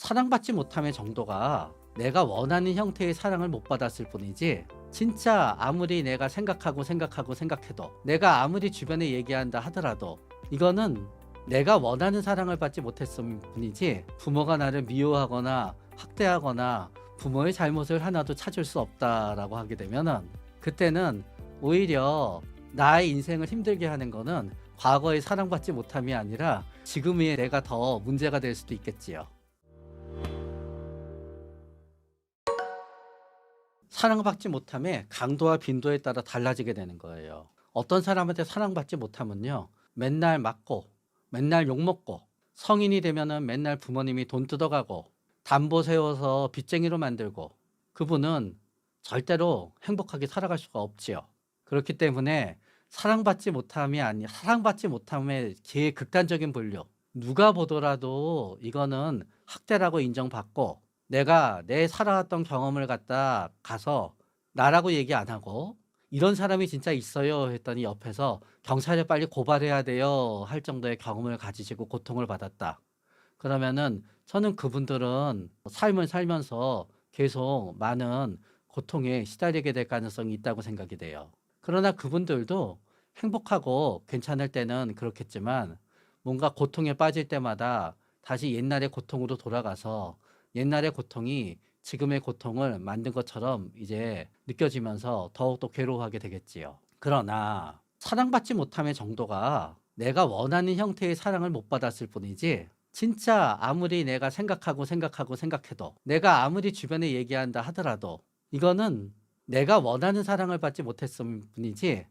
사랑받지 못함의 정도가 내가 원하는 형태의 사랑을 못 받았을 뿐이지, 진짜 아무리 내가 생각해도, 내가 아무리 주변에 얘기한다 하더라도 이거는 내가 원하는 사랑을 받지 못했을 뿐이지, 부모가 나를 미워하거나 학대하거나 부모의 잘못을 하나도 찾을 수 없다라고 하게 되면은, 그때는 오히려 나의 인생을 힘들게 하는 거는 과거의 사랑받지 못함이 아니라 지금의 내가 더 문제가 될 수도 있겠지요. 사랑받지 못함의 강도와 빈도에 따라 달라지게 되는 거예요. 어떤 사람한테 사랑받지 못하면요, 맨날 맞고 맨날 욕먹고, 성인이 되면은 맨날 부모님이 돈 뜯어가고 담보 세워서 빚쟁이로 만들고, 그분은 절대로 행복하게 살아갈 수가 없지요. 그렇기 때문에 사랑받지 못함의 제일 극단적인 분류, 누가 보더라도 이거는 학대라고 인정받고, 내가 내 살아왔던 경험을 갖다 가서 나라고 얘기 안 하고 "이런 사람이 진짜 있어요." 했더니 옆에서 "경찰에 빨리 고발해야 돼요." 할 정도의 경험을 가지시고 고통을 받았다. 그러면은 저는 그분들은 삶을 살면서 계속 많은 고통에 시달리게 될 가능성이 있다고 생각이 돼요. 그러나 그분들도 행복하고 괜찮을 때는 그렇겠지만, 뭔가 고통에 빠질 때마다 다시 옛날의 고통으로 돌아가서 옛날의 고통이 지금의 고통을 만든 것처럼 이제 느껴지면서 더욱더 괴로워하게 되겠지요. 그러나 사랑받지 못함의 정도가 내가 원하는 형태의 사랑을 못 받았을 뿐이지, 진짜 아무리 내가 생각해도, 내가 아무리 주변에 얘기한다 하더라도 이거는 내가 원하는 사랑을 받지 못했을 뿐이지,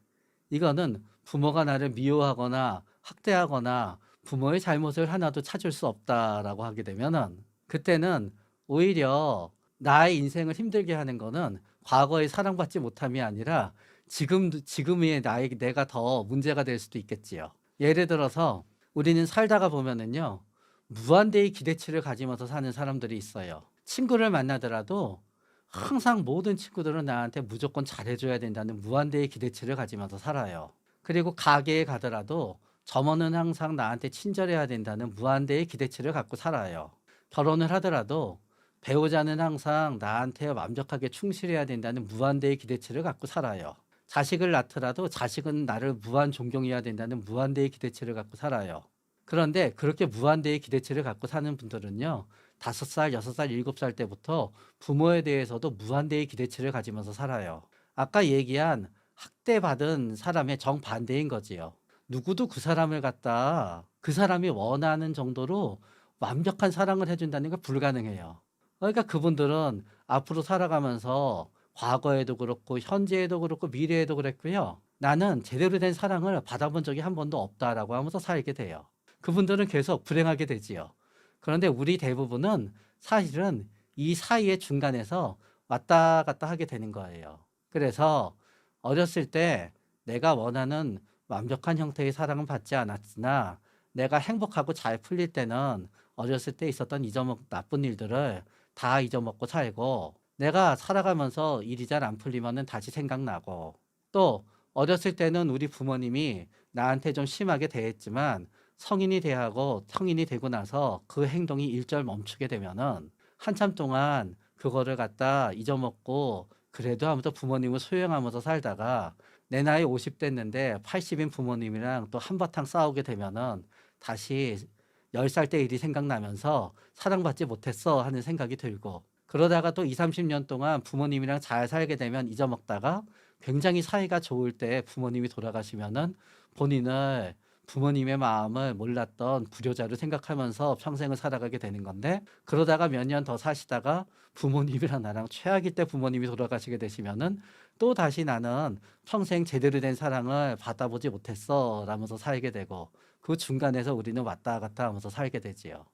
이거는 부모가 나를 미워하거나 학대하거나 부모의 잘못을 하나도 찾을 수 없다라고 하게 되면은, 그때는 오히려 나의 인생을 힘들게 하는 거는 과거의 사랑받지 못함이 아니라 지금의 내가 더 문제가 될 수도 있겠지요. 예를 들어서 우리는 살다가 보면은요, 무한대의 기대치를 가지면서 사는 사람들이 있어요. 친구를 만나더라도 항상 모든 친구들은 나한테 무조건 잘해줘야 된다는 무한대의 기대치를 가지면서 살아요. 그리고 가게에 가더라도 점원은 항상 나한테 친절해야 된다는 무한대의 기대치를 갖고 살아요. 결혼을 하더라도 배우자는 항상 나한테 완벽하게 충실해야 된다는 무한대의 기대치를 갖고 살아요. 자식을 낳더라도 자식은 나를 무한 존경해야 된다는 무한대의 기대치를 갖고 살아요. 그런데 그렇게 무한대의 기대치를 갖고 사는 분들은요, 5살, 6살, 7살 때부터 부모에 대해서도 무한대의 기대치를 가지면서 살아요. 아까 얘기한 학대받은 사람의 정반대인 거지요. 누구도 그 사람을 갖다 그 사람이 원하는 정도로 완벽한 사랑을 해준다는 게 불가능해요. 그러니까 그분들은 앞으로 살아가면서 과거에도 그렇고 현재에도 그렇고 미래에도 그랬고요, 나는 제대로 된 사랑을 받아본 적이 한 번도 없다라고 하면서 살게 돼요. 그분들은 계속 불행하게 되지요. 그런데 우리 대부분은 사실은 이 사이의 중간에서 왔다 갔다 하게 되는 거예요. 그래서 어렸을 때 내가 원하는 완벽한 형태의 사랑은 받지 않았으나, 내가 행복하고 잘 풀릴 때는 어렸을 때 있었던 나쁜 일들을 다 잊어먹고 살고, 내가 살아가면서 일이 잘 안 풀리면은 다시 생각나고, 또 어렸을 때는 우리 부모님이 나한테 좀 심하게 대했지만 성인이 되고 나서 그 행동이 일절 멈추게 되면은 한참 동안 그거를 갖다 잊어먹고 그래도 하면서 부모님을 소용하면서 살다가 내 나이 50 됐는데 80인 부모님이랑 또 한바탕 싸우게 되면은 다시 10살 때 일이 생각나면서 사랑받지 못했어 하는 생각이 들고, 그러다가 또 2, 30년 동안 부모님이랑 잘 살게 되면 잊어먹다가 굉장히 사이가 좋을 때 부모님이 돌아가시면은 본인을, 부모님의 마음을 몰랐던 불효자로 생각하면서 평생을 살아가게 되는 건데, 그러다가 몇 년 더 사시다가 부모님이랑 나랑 최악일 때 부모님이 돌아가시게 되시면은 또 다시 나는 평생 제대로 된 사랑을 받아보지 못했어 라면서 살게 되고, 그 중간에서 우리는 왔다 갔다 하면서 살게 되지요.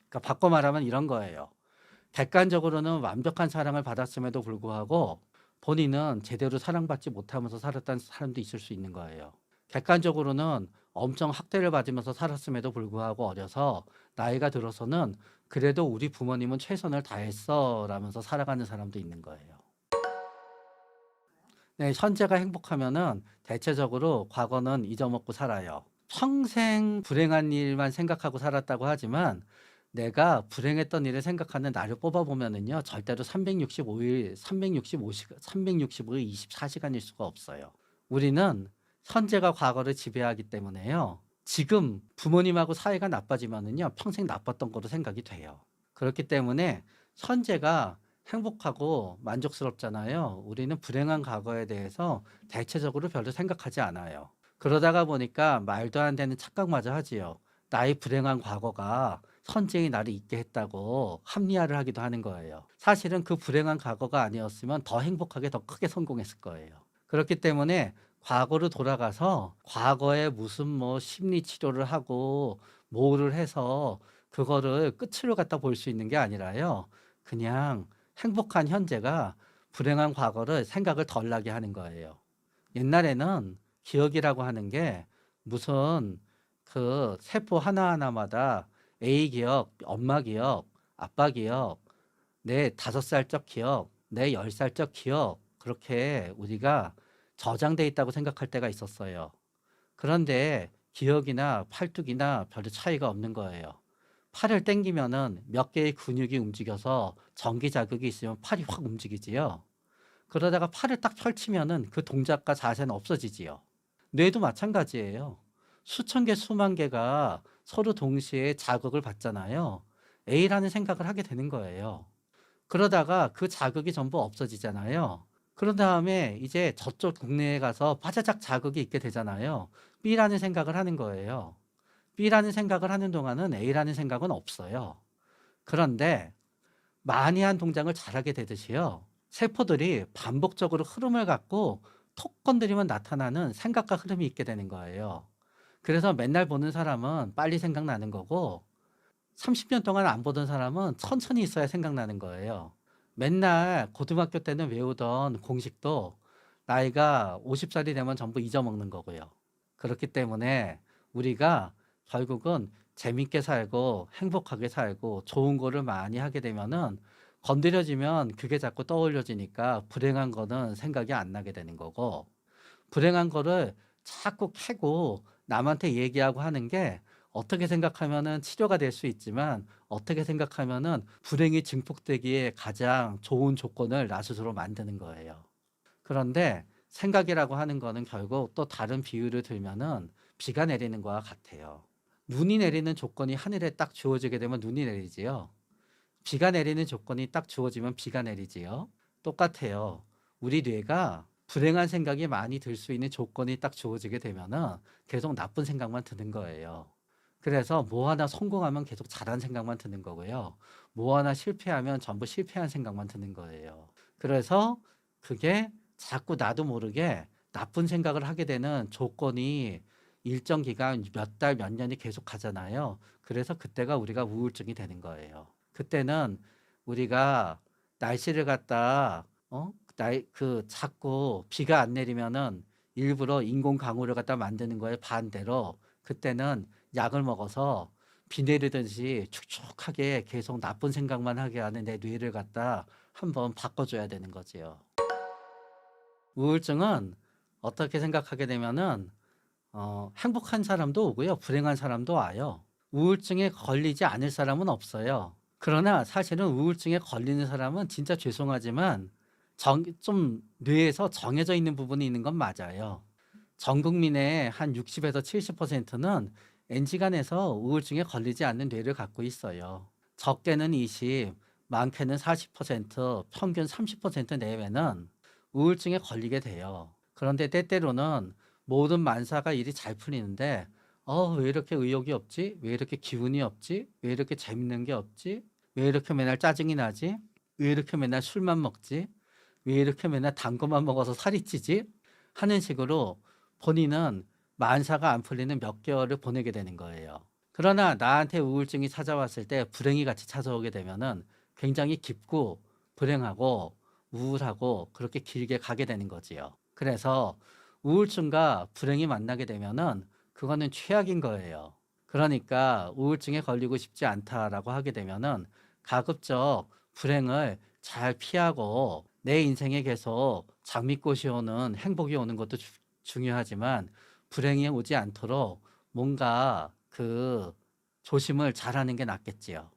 그러니까 바꿔 말하면 이런 거예요. 객관적으로는 완벽한 사랑을 받았음에도 불구하고 본인은 제대로 사랑받지 못하면서 살았다는 사람도 있을 수 있는 거예요. 객관적으로는 엄청 학대를 받으면서 살았음에도 불구하고 어려서 나이가 들어서는 그래도 우리 부모님은 최선을 다했어 라면서 살아가는 사람도 있는 거예요. 네, 현재가 행복하면은 대체적으로 과거는 잊어먹고 살아요. 평생 불행한 일만 생각하고 살았다고 하지만 내가 불행했던 일을 생각하는 날을 뽑아 보면은요. 절대로 365일 365시간 365일 24시간일 수가 없어요. 우리는 현재가 과거를 지배하기 때문에요. 지금 부모님하고 사이가 나빠지면은요. 평생 나빴던 거로 생각이 돼요. 그렇기 때문에 현재가 행복하고 만족스럽잖아요. 우리는 불행한 과거에 대해서 대체적으로 별로 생각하지 않아요. 그러다가 보니까 말도 안 되는 착각마저 하지요. 나의 불행한 과거가 현재의 나를 있게 했다고 합리화를 하기도 하는 거예요. 사실은 그 불행한 과거가 아니었으면 더 행복하게 더 크게 성공했을 거예요. 그렇기 때문에 과거로 돌아가서 과거에 무슨 뭐 심리 치료를 하고 뭐를 해서 그거를 끝으로 갖다 볼 수 있는 게 아니라요. 그냥 행복한 현재가 불행한 과거를 생각을 덜 나게 하는 거예요. 옛날에는 기억이라고 하는 게 무슨 그 세포 하나하나마다 A 기억, 엄마 기억, 아빠 기억, 내 5살적 기억, 내 10살적 기억, 그렇게 우리가 저장돼 있다고 생각할 때가 있었어요. 그런데 기억이나 팔뚝이나 별로 차이가 없는 거예요. 팔을 당기면은 몇 개의 근육이 움직여서 전기 자극이 있으면 팔이 확 움직이지요. 그러다가 팔을 딱 펼치면은 그 동작과 자세는 없어지지요. 뇌도 마찬가지예요. 수천 개, 수만 개가 서로 동시에 자극을 받잖아요. A라는 생각을 하게 되는 거예요. 그러다가 그 자극이 전부 없어지잖아요. 그런 다음에 이제 저쪽 국내에 가서 빠자작 자극이 있게 되잖아요. B라는 생각을 하는 거예요. B라는 생각을 하는 동안은 A라는 생각은 없어요. 그런데 많이 한 동작을 잘하게 되듯이요. 세포들이 반복적으로 흐름을 갖고 톡 건드리면 나타나는 생각과 흐름이 있게 되는 거예요. 그래서 맨날 보는 사람은 빨리 생각나는 거고 30년 동안 안 보던 사람은 천천히 있어야 생각나는 거예요. 맨날 고등학교 때는 외우던 공식도 나이가 50살이 되면 전부 잊어먹는 거고요. 그렇기 때문에 우리가 결국은 재밌게 살고 행복하게 살고 좋은 거를 많이 하게 되면은 건드려지면 그게 자꾸 떠올려지니까 불행한 거는 생각이 안 나게 되는 거고 불행한 거를 자꾸 캐고 남한테 얘기하고 하는 게 어떻게 생각하면은 치료가 될 수 있지만 어떻게 생각하면은 불행이 증폭되기에 가장 좋은 조건을 나 스스로 만드는 거예요. 그런데 생각이라고 하는 거는 결국 또 다른 비유를 들면은 비가 내리는 거와 같아요. 눈이 내리는 조건이 하늘에 딱 주어지게 되면 눈이 내리지요. 비가 내리는 조건이 딱 주어지면 비가 내리지요. 똑같아요. 우리 뇌가 불행한 생각이 많이 들 수 있는 조건이 딱 주어지게 되면은 계속 나쁜 생각만 드는 거예요. 그래서 뭐 하나 성공하면 계속 잘한 생각만 드는 거고요. 뭐 하나 실패하면 전부 실패한 생각만 드는 거예요. 그래서 그게 자꾸 나도 모르게 나쁜 생각을 하게 되는 조건이 일정 기간 몇 달, 몇 년이 계속 가잖아요. 그래서 그때가 우리가 우울증이 되는 거예요. 그때는 우리가 날씨를 갖다 자꾸 비가 안 내리면은 일부러 인공 강우를 갖다 만드는 거에 반대로 그때는 약을 먹어서 비 내리듯이 축축하게 계속 나쁜 생각만 하게 하는 내 뇌를 갖다 한번 바꿔줘야 되는 거지요. 우울증은 어떻게 생각하게 되면은 행복한 사람도 오고요. 불행한 사람도 와요. 우울증에 걸리지 않을 사람은 없어요. 그러나 사실은 우울증에 걸리는 사람은 진짜 죄송하지만 좀 뇌에서 정해져 있는 부분이 있는 건 맞아요. 전 국민의 한 60에서 70%는 N시간에서 우울증에 걸리지 않는 뇌를 갖고 있어요. 적게는 20, 많게는 40%, 평균 30% 내외는 우울증에 걸리게 돼요. 그런데 때때로는 모든 만사가 일이 잘 풀리는데 왜 이렇게 의욕이 없지? 왜 이렇게 기운이 없지? 왜 이렇게 재밌는 게 없지? 왜 이렇게 맨날 짜증이 나지? 왜 이렇게 맨날 술만 먹지? 왜 이렇게 맨날 단 것만 먹어서 살이 찌지? 하는 식으로 본인은 만사가 안 풀리는 몇 개월을 보내게 되는 거예요. 그러나 나한테 우울증이 찾아왔을 때 불행이 같이 찾아오게 되면은 굉장히 깊고 불행하고 우울하고 그렇게 길게 가게 되는 거지요. 그래서 우울증과 불행이 만나게 되면은 그거는 최악인 거예요. 그러니까 우울증에 걸리고 싶지 않다라고 하게 되면은 가급적 불행을 잘 피하고 내 인생에 계속 장미꽃이 오는 행복이 오는 것도 중요하지만 불행이 오지 않도록 뭔가 조심을 잘하는 게 낫겠지요.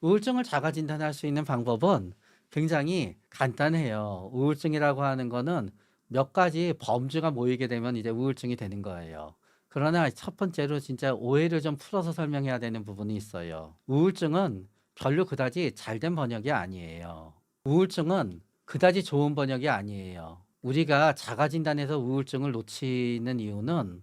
우울증을 자가 진단할 수 있는 방법은 굉장히 간단해요. 우울증이라고 하는 거는 몇 가지 범주가 모이게 되면 이제 우울증이 되는 거예요. 그러나 첫 번째로 진짜 오해를 좀 풀어서 설명해야 되는 부분이 있어요. 우울증은 별로 그다지 잘된 번역이 아니에요. 우울증은 그다지 좋은 번역이 아니에요. 우리가 자가 진단에서 우울증을 놓치는 이유는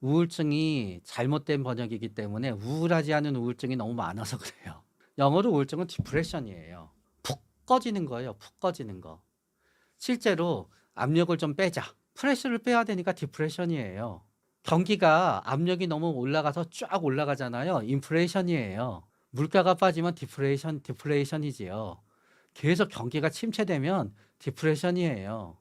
우울증이 잘못된 번역이기 때문에 우울하지 않은 우울증이 너무 많아서 그래요. 영어로 우울증은 디프레션이에요. 푹 꺼지는 거예요. 푹 꺼지는 거. 실제로 압력을 좀 빼자. 프레셔를 빼야 되니까 디프레션이에요. 경기가 압력이 너무 올라가서 쫙 올라가잖아요. 인플레이션이에요. 물가가 빠지면 디플레이션이지요. 계속 경기가 침체되면 디프레션이에요.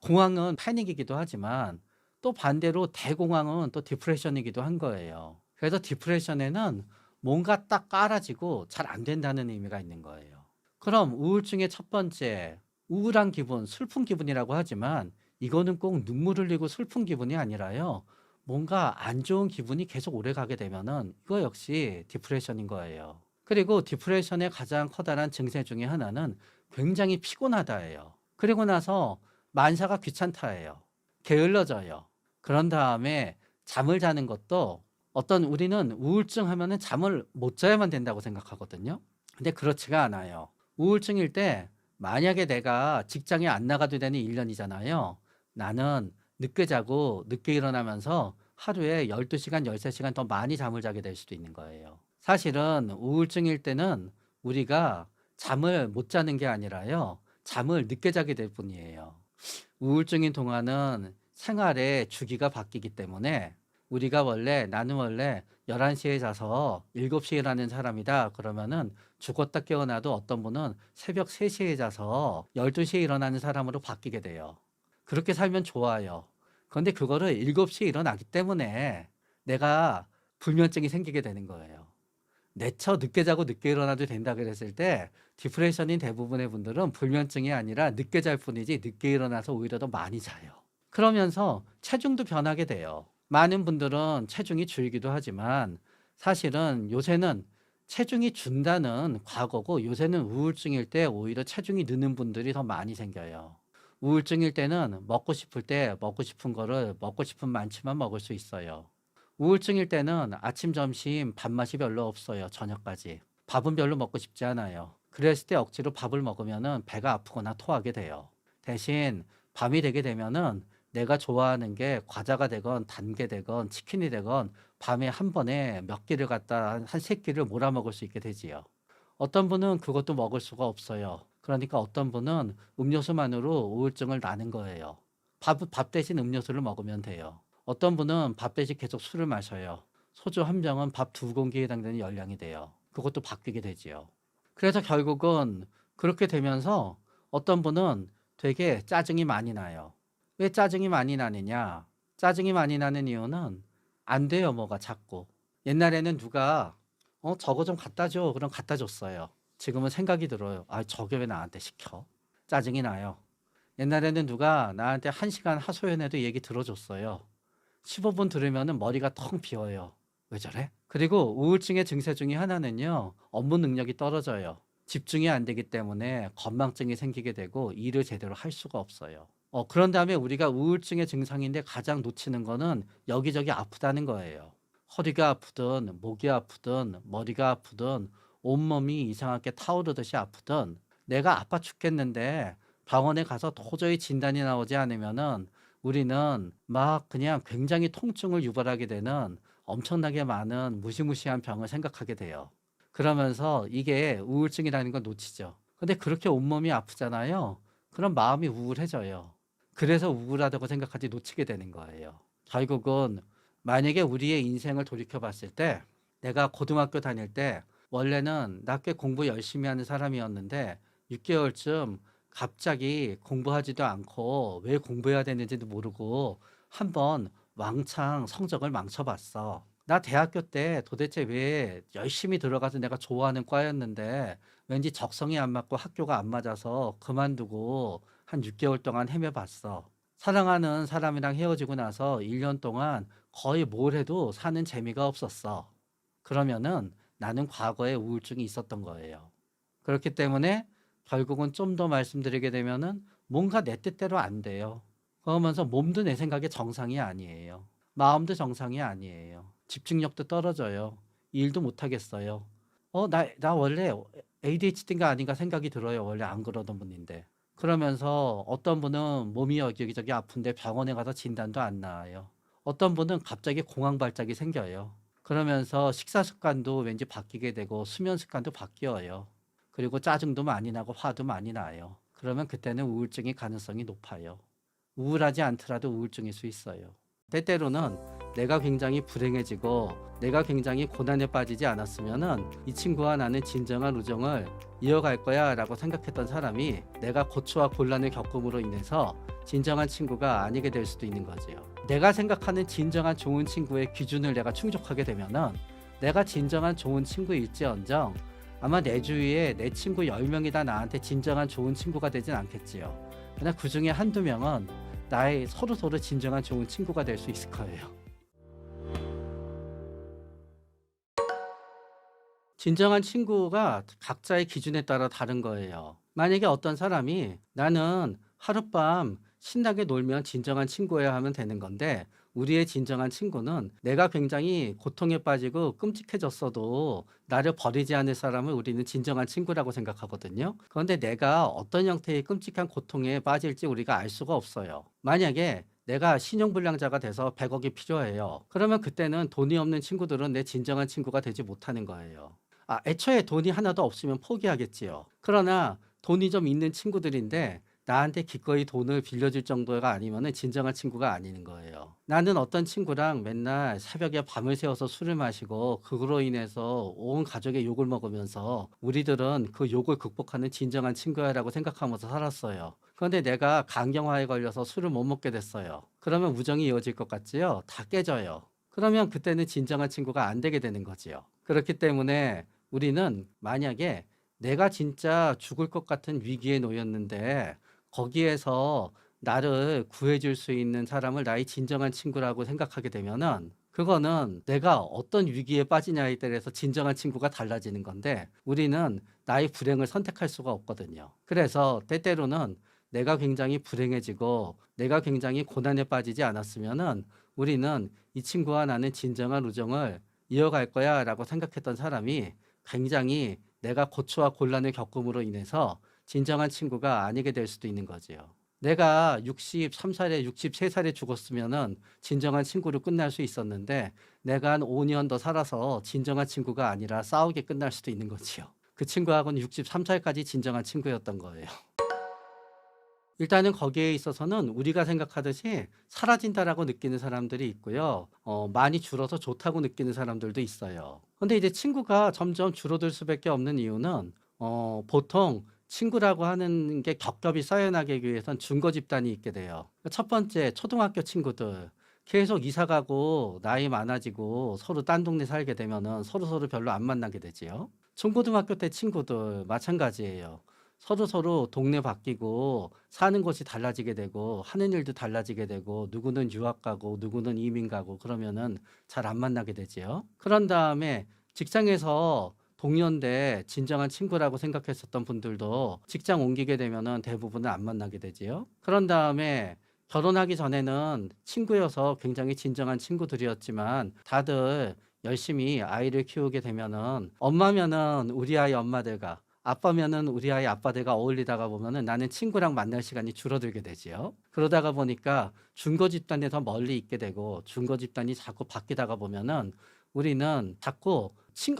공황은 패닉이기도 하지만 또 반대로 대공황은 또 디프레션이기도 한 거예요. 그래서 디프레션에는 뭔가 딱 깔아지고 잘 안 된다는 의미가 있는 거예요. 그럼 우울증의 첫 번째, 우울한 기분, 슬픈 기분이라고 하지만 이거는 꼭 눈물 흘리고 슬픈 기분이 아니라요. 뭔가 안 좋은 기분이 계속 오래 가게 되면은 이거 역시 디프레션인 거예요. 그리고 디프레션의 가장 커다란 증세 중에 하나는 굉장히 피곤하다예요. 그리고 나서 만사가 귀찮다예요. 게을러져요. 그런 다음에 잠을 자는 것도 우리는 우울증 하면은 잠을 못 자야만 된다고 생각하거든요. 근데 그렇지가 않아요. 우울증일 때 만약에 내가 직장에 안 나가도 되는 1년이잖아요. 나는 늦게 자고 늦게 일어나면서 하루에 12시간, 13시간 더 많이 잠을 자게 될 수도 있는 거예요. 사실은 우울증일 때는 우리가 잠을 못 자는 게 아니라요. 잠을 늦게 자게 될 뿐이에요. 우울증인 동안은 생활의 주기가 바뀌기 때문에 나는 원래 11시에 자서 7시에 일하는 사람이다. 그러면은 죽었다 깨어나도 어떤 분은 새벽 3시에 자서 12시에 일어나는 사람으로 바뀌게 돼요. 그렇게 살면 좋아요. 그런데 그거를 7시에 일어나기 때문에 내가 불면증이 생기게 되는 거예요. 내처 늦게 자고 늦게 일어나도 된다 그랬을 때 디프레션인 대부분의 분들은 불면증이 아니라 늦게 잘 뿐이지 늦게 일어나서 오히려 더 많이 자요. 그러면서 체중도 변하게 돼요. 많은 분들은 체중이 줄기도 하지만 사실은 요새는 체중이 준다는 과거고 요새는 우울증일 때 오히려 체중이 느는 분들이 더 많이 생겨요. 우울증일 때는 먹고 싶을 때 먹고 싶은 거를 먹고 싶은 만치만 먹을 수 있어요. 우울증일 때는 아침, 점심, 밥맛이 별로 없어요. 저녁까지. 밥은 별로 먹고 싶지 않아요. 그랬을 때 억지로 밥을 먹으면은 배가 아프거나 토하게 돼요. 대신 밤이 되게 되면은 내가 좋아하는 게 과자가 되건 단 게 되건 치킨이 되건 밤에 한 번에 몇 끼를 갖다 한 3끼를 몰아 먹을 수 있게 되지요. 어떤 분은 그것도 먹을 수가 없어요. 그러니까 어떤 분은 음료수만으로 우울증을 나는 거예요. 밥 대신 음료수를 먹으면 돼요. 어떤 분은 밥 대신 계속 술을 마셔요. 소주 한 병은 밥 2공기에 해당되는 열량이 돼요. 그것도 바뀌게 되지요. 그래서 결국은 그렇게 되면서 어떤 분은 되게 짜증이 많이 나요. 왜 짜증이 많이 나느냐? 짜증이 많이 나는 이유는 안 돼요, 뭐가 자꾸. 옛날에는 누가 저거 좀 갖다 줘. 그럼 갖다 줬어요. 지금은 생각이 들어요. 아, 저게 왜 나한테 시켜? 짜증이 나요. 옛날에는 누가 나한테 1시간 하소연해도 얘기 들어줬어요. 15분 들으면은 머리가 텅 비어요. 왜 저래? 그리고 우울증의 증세 중에 하나는요, 업무 능력이 떨어져요. 집중이 안 되기 때문에 건망증이 생기게 되고 일을 제대로 할 수가 없어요. 그런 다음에 우리가 우울증의 증상인데 가장 놓치는 거는 여기저기 아프다는 거예요. 허리가 아프든, 목이 아프든, 머리가 아프든, 온몸이 이상하게 타오르듯이 아프든, 내가 아파 죽겠는데 병원에 가서 도저히 진단이 나오지 않으면은 우리는 막 그냥 굉장히 통증을 유발하게 되는 엄청나게 많은 무시무시한 병을 생각하게 돼요. 그러면서 이게 우울증이라는 걸 놓치죠. 근데 그렇게 온몸이 아프잖아요. 그럼 마음이 우울해져요. 그래서 우울하다고 생각하지 놓치게 되는 거예요. 결국은 만약에 우리의 인생을 돌이켜 봤을 때 내가 고등학교 다닐 때 원래는 나 꽤 공부 열심히 하는 사람이었는데 6개월쯤 갑자기 공부하지도 않고 왜 공부해야 되는지도 모르고 한번 왕창 성적을 망쳐봤어. 나 대학교 때 도대체 왜 열심히 들어가서 내가 좋아하는 과였는데 왠지 적성이 안 맞고 학교가 안 맞아서 그만두고 한 6개월 동안 헤매봤어. 사랑하는 사람이랑 헤어지고 나서 1년 동안 거의 뭘 해도 사는 재미가 없었어. 그러면은 나는 과거에 우울증이 있었던 거예요. 그렇기 때문에 결국은 좀 더 말씀드리게 되면은 뭔가 내 뜻대로 안 돼요. 그러면서 몸도 내 생각에 정상이 아니에요. 마음도 정상이 아니에요. 집중력도 떨어져요. 일도 못 하겠어요. 나 원래 ADHD인가 아닌가 생각이 들어요. 원래 안 그러던 분인데. 그러면서 어떤 분은 몸이 여기저기 아픈데 병원에 가서 진단도 안 나와요. 어떤 분은 갑자기 공황 발작이 생겨요. 그러면서 식사 습관도 왠지 바뀌게 되고 수면 습관도 바뀌어요. 그리고 짜증도 많이 나고 화도 많이 나요. 그러면 그때는 우울증의 가능성이 높아요. 우울하지 않더라도 우울증일 수 있어요. 때때로는 내가 굉장히 불행해지고 내가 굉장히 고난에 빠지지 않았으면은 이 친구와 나는 진정한 우정을 이어갈 거야 라고 생각했던 사람이 내가 고초와 곤란을 겪음으로 인해서 진정한 친구가 아니게 될 수도 있는 거지요. 내가 생각하는 진정한 좋은 친구의 기준을 내가 충족하게 되면은 내가 진정한 좋은 친구일지언정 아마 내 주위에 내 친구 10명이 다 나한테 진정한 좋은 친구가 되진 않겠지요. 그러나 그 중에 한두 명은 나의 서로 진정한 좋은 친구가 될 수 있을 거예요. 진정한 친구가 각자의 기준에 따라 다른 거예요. 만약에 어떤 사람이 나는 하룻밤 신나게 놀면 진정한 친구여야 하면 되는 건데 우리의 진정한 친구는 내가 굉장히 고통에 빠지고 끔찍해졌어도 나를 버리지 않을 사람을 우리는 진정한 친구라고 생각하거든요. 그런데 내가 어떤 형태의 끔찍한 고통에 빠질지 우리가 알 수가 없어요. 만약에 내가 신용불량자가 돼서 100억이 필요해요. 그러면 그때는 돈이 없는 친구들은 내 진정한 친구가 되지 못하는 거예요. 애초에 돈이 하나도 없으면 포기하겠지요. 그러나 돈이 좀 있는 친구들인데 나한테 기꺼이 돈을 빌려줄 정도가 아니면은 진정한 친구가 아닌 거예요. 나는 어떤 친구랑 맨날 새벽에 밤을 새워서 술을 마시고 그로 인해서 온 가족의 욕을 먹으면서 우리들은 그 욕을 극복하는 진정한 친구야라고 생각하면서 살았어요. 그런데 내가 간경화에 걸려서 술을 못 먹게 됐어요. 그러면 우정이 이어질 것 같지요? 다 깨져요. 그러면 그때는 진정한 친구가 안 되게 되는 거지요. 그렇기 때문에 우리는 만약에 내가 진짜 죽을 것 같은 위기에 놓였는데 거기에서 나를 구해줄 수 있는 사람을 나의 진정한 친구라고 생각하게 되면은 그거는 내가 어떤 위기에 빠지냐에 따라서 진정한 친구가 달라지는 건데 우리는 나의 불행을 선택할 수가 없거든요. 그래서 때때로는 내가 굉장히 불행해지고 내가 굉장히 고난에 빠지지 않았으면은 우리는 이 친구와 나는 진정한 우정을 이어갈 거야 라고 생각했던 사람이 굉장히 내가 고초와 곤란을 겪음으로 인해서 진정한 친구가 아니게 될 수도 있는 거지요. 내가 63살에 63살에 죽었으면은 진정한 친구로 끝날 수 있었는데 내가 한 5년 더 살아서 진정한 친구가 아니라 싸우게 끝날 수도 있는 거지요. 그 친구하고는 63살까지 진정한 친구였던 거예요. 일단은 거기에 있어서는 우리가 생각하듯이 사라진다라고 느끼는 사람들이 있고요. 많이 줄어서 좋다고 느끼는 사람들도 있어요. 근데 이제 친구가 점점 줄어들 수밖에 없는 이유는 보통 친구라고 하는 게 겹겹이 쌓여나가기 위해선 중거 집단이 있게 돼요. 첫 번째 초등학교 친구들 계속 이사 가고 나이 많아지고 서로 딴 동네 살게 되면은 서로서로 별로 안 만나게 되지요. 중고등학교 때 친구들 마찬가지예요. 서로서로 동네 바뀌고 사는 곳이 달라지게 되고 하는 일도 달라지게 되고 누구는 유학 가고 누구는 이민 가고 그러면은 잘 안 만나게 되지요. 그런 다음에 직장에서 동료인데 진정한 친구라고 생각했었던 분들도 직장 옮기게 되면은 대부분은 안 만나게 되지요. 그런 다음에 결혼하기 전에는 친구여서 굉장히 진정한 친구들이었지만 다들 열심히 아이를 키우게 되면은 엄마면은 우리 아이 엄마들과 아빠면은 우리 아이 아빠들과 어울리다가 보면은 나는 친구랑 만날 시간이 줄어들게 되지요. 그러다가 보니까 중거 집단에서 멀리 있게 되고 중거 집단이 자꾸 바뀌다가 보면은 우리는 자꾸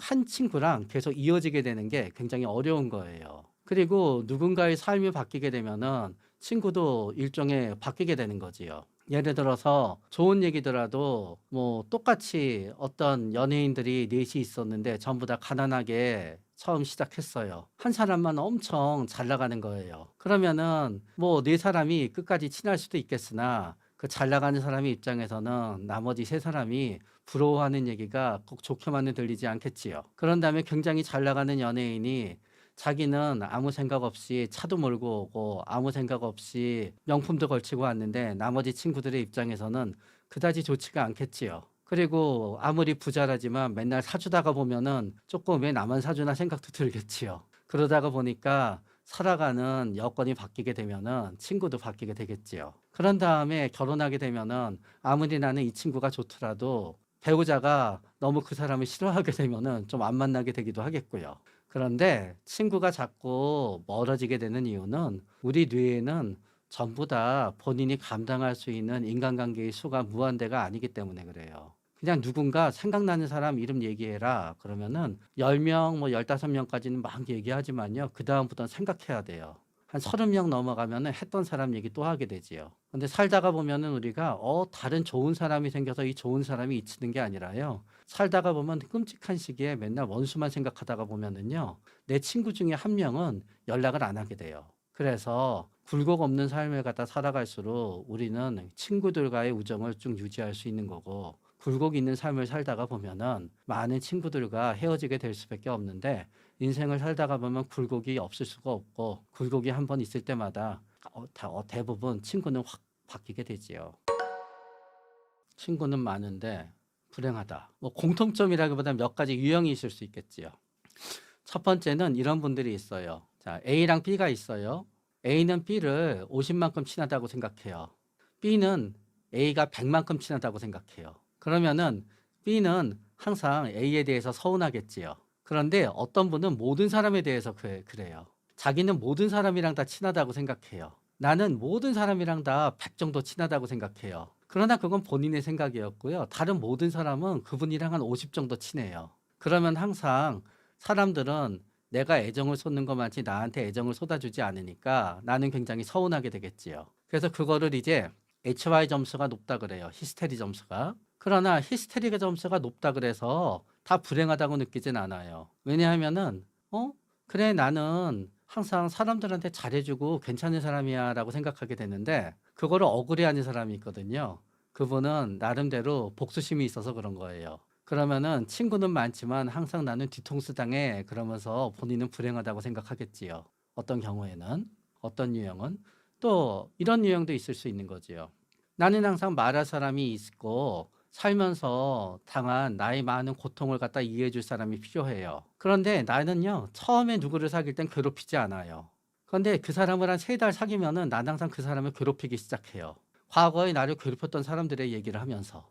한 친구랑 계속 이어지게 되는 게 굉장히 어려운 거예요. 그리고 누군가의 삶이 바뀌게 되면은 친구도 일종의 바뀌게 되는 거지요. 예를 들어서 좋은 얘기더라도 뭐 똑같이 어떤 연예인들이 넷이 있었는데 전부 다 가난하게 처음 시작했어요. 한 사람만 엄청 잘 나가는 거예요. 그러면은 뭐 네 사람이 끝까지 친할 수도 있겠으나 그 잘 나가는 사람의 입장에서는 나머지 세 사람이 부러워하는 얘기가 꼭 좋게만은 들리지 않겠지요. 그런 다음에 굉장히 잘 나가는 연예인이 자기는 아무 생각 없이 차도 몰고 오고 아무 생각 없이 명품도 걸치고 왔는데 나머지 친구들의 입장에서는 그다지 좋지가 않겠지요. 그리고 아무리 부자라지만 맨날 사주다가 보면은 조금 '왜 나만 사주나.' 생각도 들겠지요. 그러다가 보니까 살아가는 여건이 바뀌게 되면은 친구도 바뀌게 되겠지요. 그런 다음에 결혼하게 되면은 아무리 나는 이 친구가 좋더라도 배우자가 너무 그 사람을 싫어하게 되면은 좀 안 만나게 되기도 하겠고요. 그런데 친구가 자꾸 멀어지게 되는 이유는 우리 뇌에는 전부 다 본인이 감당할 수 있는 인간관계의 수가 무한대가 아니기 때문에 그래요. 그냥 누군가 생각나는 사람 이름 얘기해라 그러면은 10명 뭐 15명까지는 막 얘기하지만요. 그다음부터는 생각해야 돼요. 한 30명 넘어가면은 했던 사람 얘기 또 하게 되지요. 근데 살다가 보면은 우리가 다른 좋은 사람이 생겨서 이 좋은 사람이 잊히는 게 아니라요. 살다가 보면 끔찍한 시기에 맨날 원수만 생각하다가 보면은요. 내 친구 중에 한 명은 연락을 안 하게 돼요. 그래서 굴곡 없는 삶을 갖다 살아갈수록 우리는 친구들과의 우정을 쭉 유지할 수 있는 거고 굴곡 있는 삶을 살다가 보면은 많은 친구들과 헤어지게 될 수밖에 없는데 인생을 살다가 보면 굴곡이 없을 수가 없고 굴곡이 한번 있을 때마다 대부분 친구는 확 바뀌게 되지요. 친구는 많은데 불행하다. 뭐 공통점이라기보다 몇 가지 유형이 있을 수 있겠지요. 첫 번째는 이런 분들이 있어요. 자, A랑 B가 있어요. A는 B를 50만큼 친하다고 생각해요. B는 A가 100만큼 친하다고 생각해요. 그러면은 B는 항상 A에 대해서 서운하겠지요. 그런데 어떤 분은 모든 사람에 대해서 그래요. 자기는 모든 사람이랑 다 친하다고 생각해요. 나는 모든 사람이랑 다 100 정도 친하다고 생각해요. 그러나 그건 본인의 생각이었고요. 다른 모든 사람은 그분이랑 한 50 정도 친해요. 그러면 항상 사람들은 내가 애정을 쏟는 것만치 나한테 애정을 쏟아주지 않으니까 나는 굉장히 서운하게 되겠지요. 그래서 그거를 이제 HY 점수가 높다 그래요. 히스테리 점수가. 그러나 히스테리 점수가 높다 그래서 다 불행하다고 느끼진 않아요. 왜냐하면은 그래 나는 항상 사람들한테 잘해주고 괜찮은 사람이야라고 생각하게 되는데 그거를 억울해하는 사람이 있거든요. 그분은 나름대로 복수심이 있어서 그런 거예요. 그러면은 친구는 많지만 항상 나는 뒤통수 당해 그러면서 본인은 불행하다고 생각하겠지요. 어떤 경우에는 어떤 유형은 또 이런 유형도 있을 수 있는 거지요. 나는 항상 말할 사람이 있고 살면서 당한 나의 많은 고통을 갖다 이해해 줄 사람이 필요해요. 그런데 나는요, 처음에 누구를 사귈 땐 괴롭히지 않아요. 그런데 그 사람을 한 3달 사귀면은 난 항상 그 사람을 괴롭히기 시작해요. 과거에 나를 괴롭혔던 사람들의 얘기를 하면서.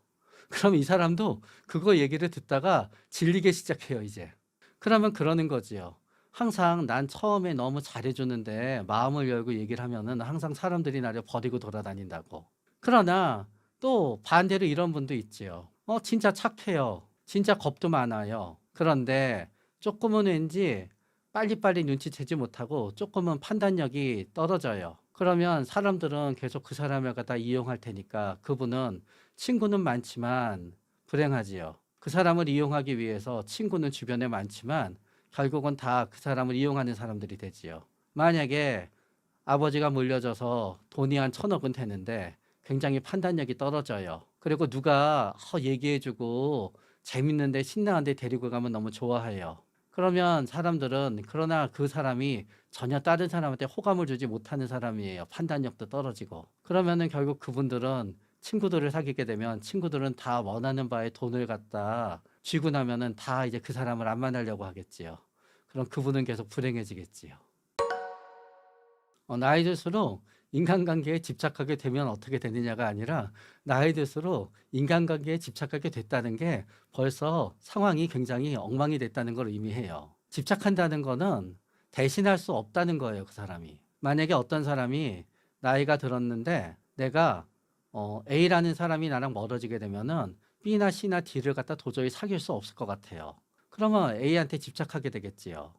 그럼 이 사람도 그거 얘기를 듣다가 질리기 시작해요, 이제. 그러면 그러는 거지요. 항상 난 처음에 너무 잘해주는데 마음을 열고 얘기를 하면은 항상 사람들이 나를 버리고 돌아다닌다고. 그러나 또 반대로 이런 분도 있지요. 진짜 착해요. 진짜 겁도 많아요. 그런데 조금은 왠지 빨리빨리 눈치채지 못하고 조금은 판단력이 떨어져요. 그러면 사람들은 계속 그 사람을 갖다 이용할 테니까 그분은 친구는 많지만 불행하지요. 그 사람을 이용하기 위해서 친구는 주변에 많지만 결국은 다 그 사람을 이용하는 사람들이 되지요. 만약에 아버지가 물려줘서 돈이 한 1,000억은 되는데 굉장히 판단력이 떨어져요. 그리고 누가 얘기해주고 재밌는데 신나는데 데리고 가면 너무 좋아해요. 그러면 사람들은 그러나 그 사람이 전혀 다른 사람한테 호감을 주지 못하는 사람이에요. 판단력도 떨어지고. 그러면은 결국 그분들은 친구들을 사귀게 되면 친구들은 다 원하는 바에 돈을 갖다 쥐고 나면은 다 이제 그 사람을 안 만나려고 하겠지요. 그럼 그분은 계속 불행해지겠지요. 나이 들수록 인간관계에 집착하게 되면 어떻게 되느냐가 아니라 나이 들수록 인간관계에 집착하게 됐다는 게 벌써 상황이 굉장히 엉망이 됐다는 걸 의미해요. 집착한다는 거는 대신할 수 없다는 거예요, 그 사람이. 만약에 어떤 사람이 나이가 들었는데 내가 A라는 사람이 나랑 멀어지게 되면은 B나 C나 D를 갖다 도저히 사귈 수 없을 것 같아요. 그러면 A한테 집착하게 되겠지요.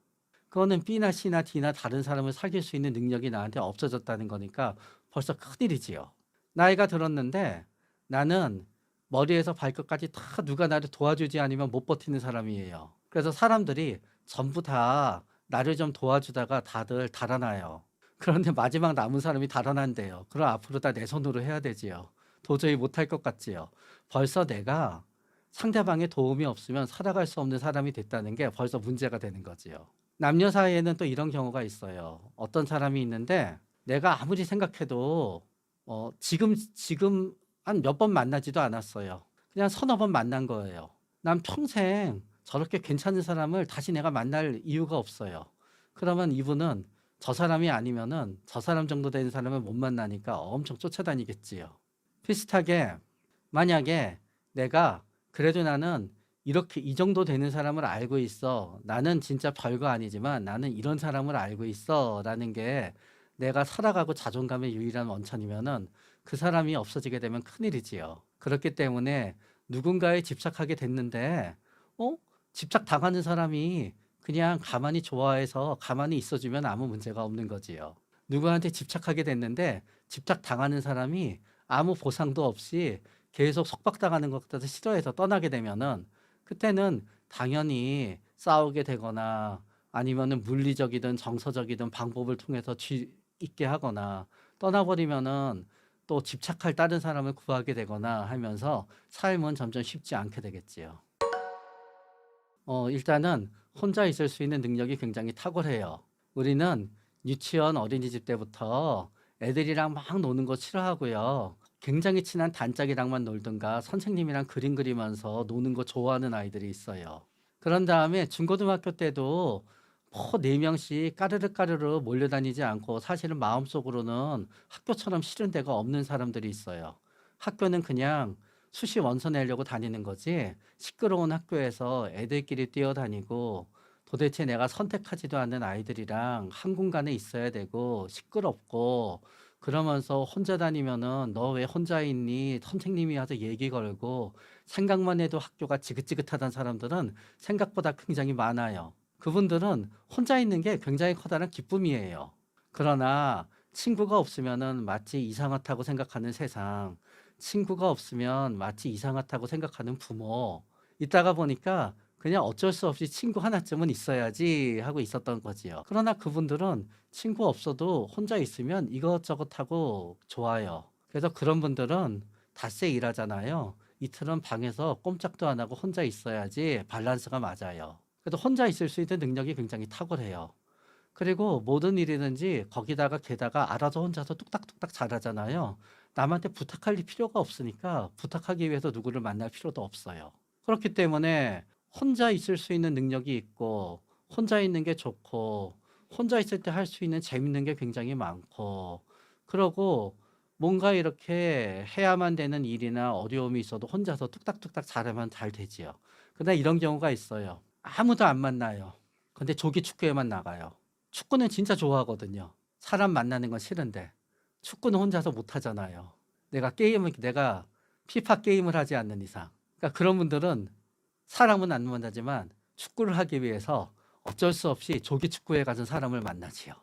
그거는 B나 C나 D나 다른 사람을 사귈 수 있는 능력이 나한테 없어졌다는 거니까 벌써 큰일이지요. 나이가 들었는데 나는 머리에서 발끝까지 다 누가 나를 도와주지 않으면 못 버티는 사람이에요. 그래서 사람들이 전부 다 나를 좀 도와주다가 다들 달아나요. 그런데 마지막 남은 사람이 달아난대요. 그럼 앞으로 다 내 손으로 해야 되지요. 도저히 못할 것 같지요. 벌써 내가 상대방의 도움이 없으면 살아갈 수 없는 사람이 됐다는 게 벌써 문제가 되는 거지요. 남녀 사이에는 또 이런 경우가 있어요. 어떤 사람이 있는데 내가 아무리 생각해도 지금 한 몇 번 만나지도 않았어요. 그냥 서너 번 만난 거예요. 난 평생 저렇게 괜찮은 사람을 다시 내가 만날 이유가 없어요. 그러면 이분은 저 사람이 아니면은 저 사람 정도 되는 사람을 못 만나니까 엄청 쫓아다니겠지요. 비슷하게 만약에 내가 그래도 나는 이렇게 이 정도 되는 사람을 알고 있어. 나는 진짜 별거 아니지만 나는 이런 사람을 알고 있어. 라는 게 내가 살아가고 자존감의 유일한 원천이면은 그 사람이 없어지게 되면 큰일이지요. 그렇기 때문에 누군가에 집착하게 됐는데, 어? 집착 당하는 사람이 그냥 가만히 좋아해서 가만히 있어주면 아무 문제가 없는 거지요. 누구한테 집착하게 됐는데 집착 당하는 사람이 아무 보상도 없이 계속 속박당하는 것 같아서 싫어해서 떠나게 되면은 그때는 당연히 싸우게 되거나 아니면은 물리적이든 정서적이든 방법을 통해서 있게 하거나 떠나버리면은 또 집착할 다른 사람을 구하게 되거나 하면서 삶은 점점 쉽지 않게 되겠지요. 일단은 혼자 있을 수 있는 능력이 굉장히 탁월해요. 우리는 유치원 어린이집 때부터 애들이랑 막 노는 거 싫어하고요. 굉장히 친한 단짝이랑만 놀든가 선생님이랑 그림 그리면서 노는 거 좋아하는 아이들이 있어요. 그런 다음에 중고등학교 때도 뭐 4명씩 까르르 까르르 몰려다니지 않고 사실은 마음속으로는 학교처럼 싫은 데가 없는 사람들이 있어요. 학교는 그냥 수시 원서 내려고 다니는 거지 시끄러운 학교에서 애들끼리 뛰어다니고 도대체 내가 선택하지도 않는 아이들이랑 한 공간에 있어야 되고 시끄럽고 그러면서 혼자 다니면은 너 왜 혼자 있니? 선생님이 와서 얘기 걸고 생각만 해도 학교가 지긋지긋하다는 사람들은 생각보다 굉장히 많아요. 그분들은 혼자 있는 게 굉장히 커다란 기쁨이에요. 그러나 친구가 없으면은 마치 이상하다고 생각하는 세상, 친구가 없으면 마치 이상하다고 생각하는 부모, 있다가 보니까 그냥 어쩔 수 없이 친구 하나쯤은 있어야지 하고 있었던 거지요. 그러나 그분들은 친구 없어도 혼자 있으면 이것저것 하고 좋아요. 그래서 그런 분들은 닷새 일하잖아요. 이틀은 방에서 꼼짝도 안 하고 혼자 있어야지 밸런스가 맞아요. 그래도 혼자 있을 수 있는 능력이 굉장히 탁월해요. 그리고 모든 일이든지 거기다가 게다가 알아서 혼자서 뚝딱뚝딱 잘하잖아요. 남한테 부탁할 필요가 없으니까 부탁하기 위해서 누구를 만날 필요도 없어요. 그렇기 때문에 혼자 있을 수 있는 능력이 있고 혼자 있는 게 좋고 혼자 있을 때 할 수 있는 재밌는 게 굉장히 많고 그러고 뭔가 이렇게 해야만 되는 일이나 어려움이 있어도 혼자서 뚝딱뚝딱 잘하면 잘 되지요. 그러나 이런 경우가 있어요. 아무도 안 만나요. 근데 조기 축구에만 나가요. 축구는 진짜 좋아하거든요. 사람 만나는 건 싫은데 축구는 혼자서 못 하잖아요. 내가 피파 게임을 하지 않는 이상. 그러니까 그런 분들은 사람은 안 만나지만 축구를 하기 위해서 어쩔 수 없이 조기 축구에 가서 사람을 만나지요.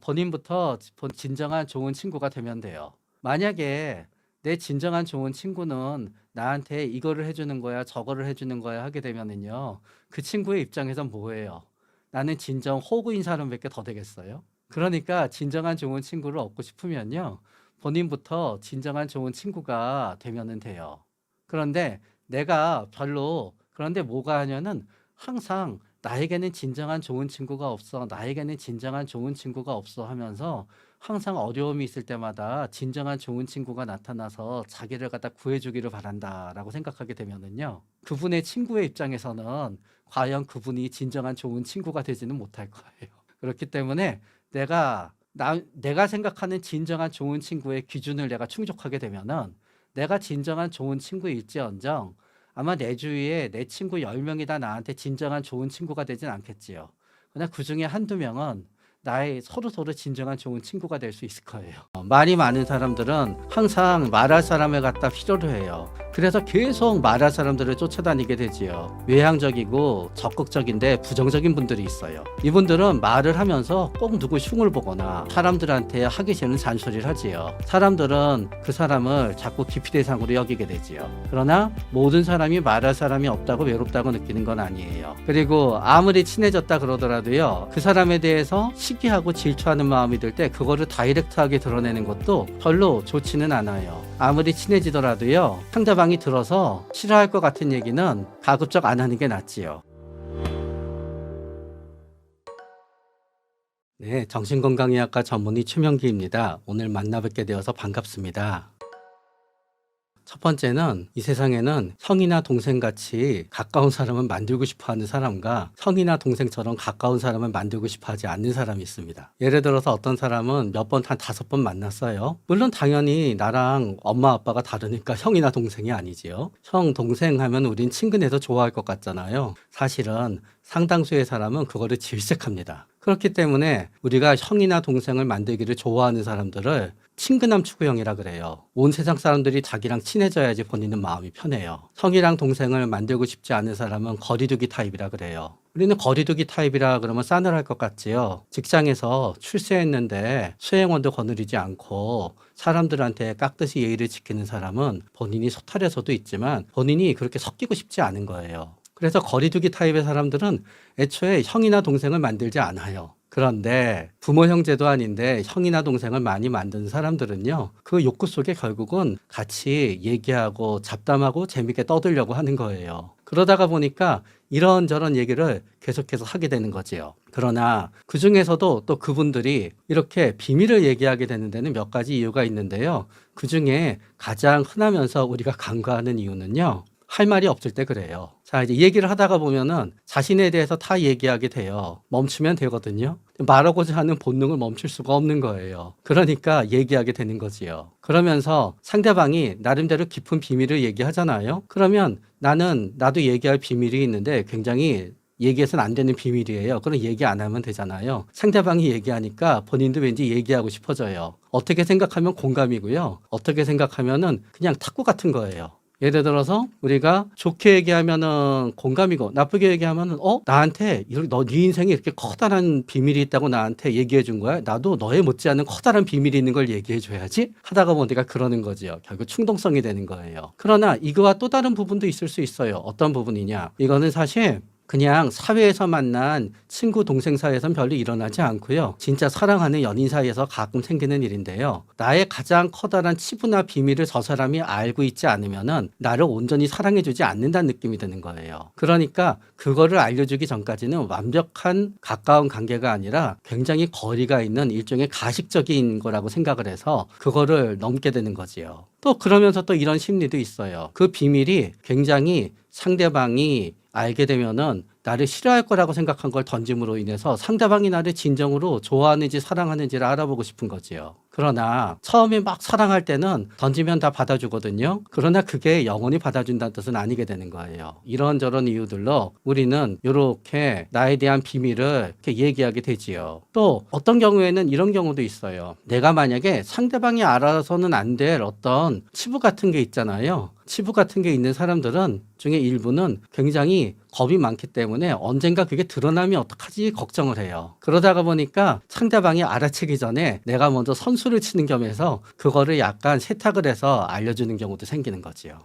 본인부터 진정한 좋은 친구가 되면 돼요. 만약에 내 진정한 좋은 친구는 나한테 이거를 해주는 거야, 저거를 해주는 거야 하게 되면은요, 그 친구의 입장에선 뭐예요? 나는 진정 호구인 사람밖에 더 되겠어요? 그러니까 진정한 좋은 친구를 얻고 싶으면요, 본인부터 진정한 좋은 친구가 되면은 돼요. 그런데 그런데 뭐가 하냐는 항상 나에게는 진정한 좋은 친구가 없어. 나에게는 진정한 좋은 친구가 없어 하면서 항상 어려움이 있을 때마다 진정한 좋은 친구가 나타나서 자기를 갖다 구해주기를 바란다라고 생각하게 되면은요. 그분의 친구의 입장에서는 과연 그분이 진정한 좋은 친구가 되지는 못할 거예요. 그렇기 때문에 내가 생각하는 진정한 좋은 친구의 기준을 내가 충족하게 되면은 내가 진정한 좋은 친구일지언정 아마 내 주위에 내 친구 10명이 다 나한테 진정한 좋은 친구가 되진 않겠지요. 그러나 그 중에 한두 명은 나의 서로 진정한 좋은 친구가 될 수 있을 거예요. 말이 많은 사람들은 항상 말할 사람을 갖다 필요로 해요. 그래서 계속 말할 사람들을 쫓아다니게 되지요. 외향적이고 적극적인데 부정적인 분들이 있어요. 이분들은 말을 하면서 꼭 누구 흉을 보거나 사람들한테 하기 싫은 잔소리를 하지요. 사람들은 그 사람을 자꾸 기피 대상으로 여기게 되지요. 그러나 모든 사람이 말할 사람이 없다고 외롭다고 느끼는 건 아니에요. 그리고 아무리 친해졌다 그러더라도요, 그 사람에 대해서 시기하고 질투하는 마음이 들 때 그거를 다이렉트하게 드러내는 것도 별로 좋지는 않아요. 아무리 친해지더라도요, 상대방이 들어서 싫어할 것 같은 얘기는 가급적 안 하는 게 낫지요. 네, 정신건강의학과 전문의 최명기입니다. 오늘 만나 뵙게 되어서 반갑습니다. 첫 번째는 이 세상에는 형이나 동생같이 가까운 사람을 만들고 싶어하는 사람과 형이나 동생처럼 가까운 사람을 만들고 싶어하지 않는 사람이 있습니다. 예를 들어서 어떤 사람은 몇 번, 한 5번 만났어요. 물론 당연히 나랑 엄마 아빠가 다르니까 형이나 동생이 아니지요. 형, 동생 하면 우린 친근해서 좋아할 것 같잖아요. 사실은 상당수의 사람은 그거를 질색합니다. 그렇기 때문에 우리가 형이나 동생을 만들기를 좋아하는 사람들을 친근함 추구형이라 그래요. 온 세상 사람들이 자기랑 친해져야지 본인은 마음이 편해요. 형이랑 동생을 만들고 싶지 않은 사람은 거리두기 타입이라 그래요. 우리는 거리두기 타입이라 그러면 싸늘할 것 같지요. 직장에서 출세했는데 수행원도 거느리지 않고 사람들한테 깍듯이 예의를 지키는 사람은 본인이 소탈해서도 있지만 본인이 그렇게 섞이고 싶지 않은 거예요. 그래서 거리두기 타입의 사람들은 애초에 형이나 동생을 만들지 않아요. 그런데 부모 형제도 아닌데 형이나 동생을 많이 만드는 사람들은요, 그 욕구 속에 결국은 같이 얘기하고 잡담하고 재밌게 떠들려고 하는 거예요. 그러다가 보니까 이런저런 얘기를 계속해서 하게 되는 거지요. 그러나 그 중에서도 또 그분들이 이렇게 비밀을 얘기하게 되는 데는 몇 가지 이유가 있는데요. 그 중에 가장 흔하면서 우리가 간과하는 이유는요, 할 말이 없을 때 그래요. 자, 이제 얘기를 하다가 보면은 자신에 대해서 다 얘기하게 돼요. 멈추면 되거든요. 말하고자 하는 본능을 멈출 수가 없는 거예요. 그러니까 얘기하게 되는 거지요. 그러면서 상대방이 나름대로 깊은 비밀을 얘기하잖아요. 그러면 나도 얘기할 비밀이 있는데 굉장히 얘기해서는 안 되는 비밀이에요. 그럼 얘기 안 하면 되잖아요. 상대방이 얘기하니까 본인도 왠지 얘기하고 싶어져요. 어떻게 생각하면 공감이고요. 어떻게 생각하면은 그냥 탁구 같은 거예요. 예를 들어서 우리가 좋게 얘기하면은 공감이고 나쁘게 얘기하면은 나한테 네 인생에 이렇게 커다란 비밀이 있다고 나한테 얘기해 준 거야. 나도 너에 못지않은 커다란 비밀이 있는 걸 얘기해 줘야지 하다가 보니까 그러는 거지요. 결국 충동성이 되는 거예요. 그러나 이거와 또 다른 부분도 있을 수 있어요. 어떤 부분이냐? 이거는 사실 그냥 사회에서 만난 친구 동생 사이에서는 별로 일어나지 않고요. 진짜 사랑하는 연인 사이에서 가끔 생기는 일인데요. 나의 가장 커다란 치부나 비밀을 저 사람이 알고 있지 않으면은 나를 온전히 사랑해주지 않는다는 느낌이 드는 거예요. 그러니까 그거를 알려주기 전까지는 완벽한 가까운 관계가 아니라 굉장히 거리가 있는 일종의 가식적인 거라고 생각을 해서 그거를 넘게 되는 거지요. 또 그러면서 또 이런 심리도 있어요. 그 비밀이 굉장히 상대방이 알게 되면은 나를 싫어할 거라고 생각한 걸 던짐으로 인해서 상대방이 나를 진정으로 좋아하는지 사랑하는지를 알아보고 싶은 거지요. 그러나 처음에 막 사랑할 때는 던지면 다 받아주거든요. 그러나 그게 영원히 받아준다는 뜻은 아니게 되는 거예요. 이런저런 이유들로 우리는 이렇게 나에 대한 비밀을 이렇게 얘기하게 되지요. 또 어떤 경우에는 이런 경우도 있어요. 내가 만약에 상대방이 알아서는 안 될 어떤 치부 같은 게 있잖아요. 치부 같은 게 있는 사람들은 중에 일부는 굉장히 겁이 많기 때문에 언젠가 그게 드러나면 어떡하지 걱정을 해요. 그러다가 보니까 상대방이 알아채기 전에 내가 먼저 선수를 치는 겸해서 그거를 약간 세탁을 해서 알려주는 경우도 생기는 거지요.